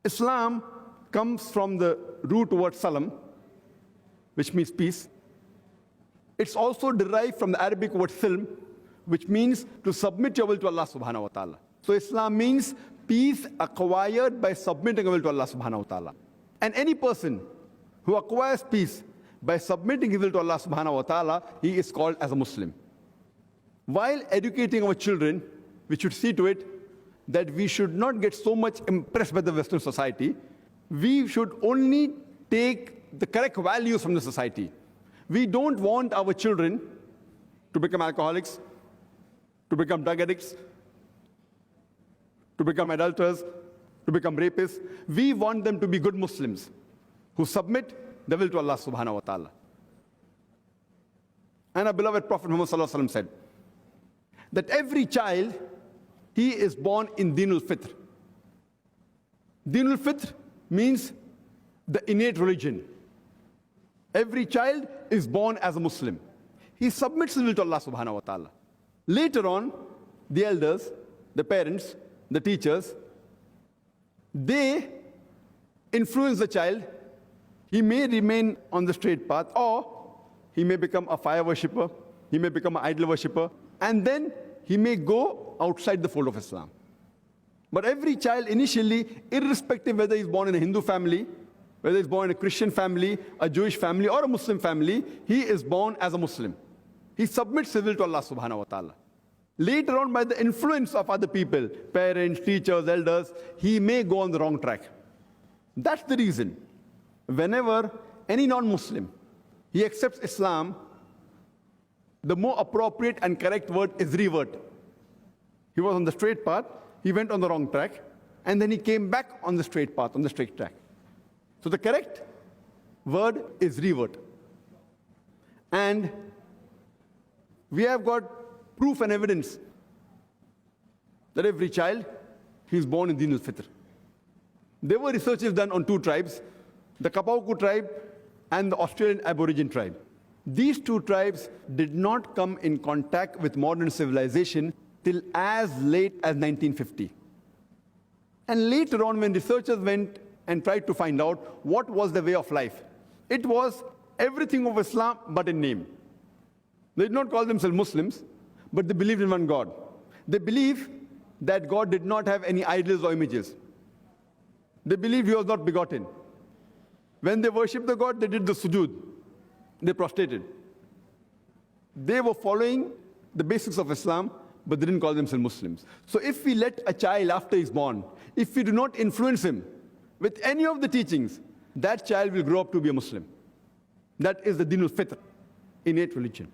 Islam comes from the root word salam, which means peace. It's also derived from the Arabic word silm, which means to submit your will to Allah subhanahu wa ta'ala. So Islam means peace acquired by submitting your will to Allah subhanahu wa ta'ala. And any person who acquires peace by submitting his will to Allah subhanahu wa ta'ala, he is called as a Muslim. While educating our children, we should see to it that we should not get so much impressed by the Western society. We should only take the correct values from the society. We don't want our children to become alcoholics, to become drug addicts, to become adulterers, to become rapists. We want them to be good Muslims who submit their will to Allah subhanahu wa ta'ala. And our beloved Prophet Muhammad sallallahu alaihi wasallam said that every child, he is born in Dinul Fitr. Dinul Fitr means the innate religion. Every child is born as a Muslim. He submits his will to Allah subhanahu wa ta'ala. Later on, the elders, the parents, the teachers, they influence the child. He may remain on the straight path, or he may become a fire worshipper, he may become an idol worshipper, and then he may go outside the fold of Islam. But every child initially, irrespective whether he's born in a Hindu family, whether he's born in a Christian family, a Jewish family, or a Muslim family, he is born as a Muslim. He submits his will to Allah subhanahu wa ta'ala. Later on, by the influence of other people, parents, teachers, elders, he may go on the wrong track. That's the reason. Whenever any non-Muslim, he accepts Islam, the more appropriate and correct word is revert. He was on the straight path, he went on the wrong track, and then he came back on the straight path, on the straight track. So the correct word is revert. And we have got proof and evidence that every child, he is born in Din al-Fitr. There were researches done on two tribes, the Kapauku tribe and the Australian Aborigine tribe. These two tribes did not come in contact with modern civilization till as late as 1950. And later on, when researchers went and tried to find out what was the way of life, it was everything of Islam but in name. They did not call themselves Muslims, but they believed in one God. They believed that God did not have any idols or images. They believed he was not begotten. When they worshipped the God, they did the sujood. They prostrated. They were following the basics of Islam, but they didn't call themselves Muslims. So if we let a child after he's born, if we do not influence him with any of the teachings, that child will grow up to be a Muslim. That is the Din al-Fitr, innate religion.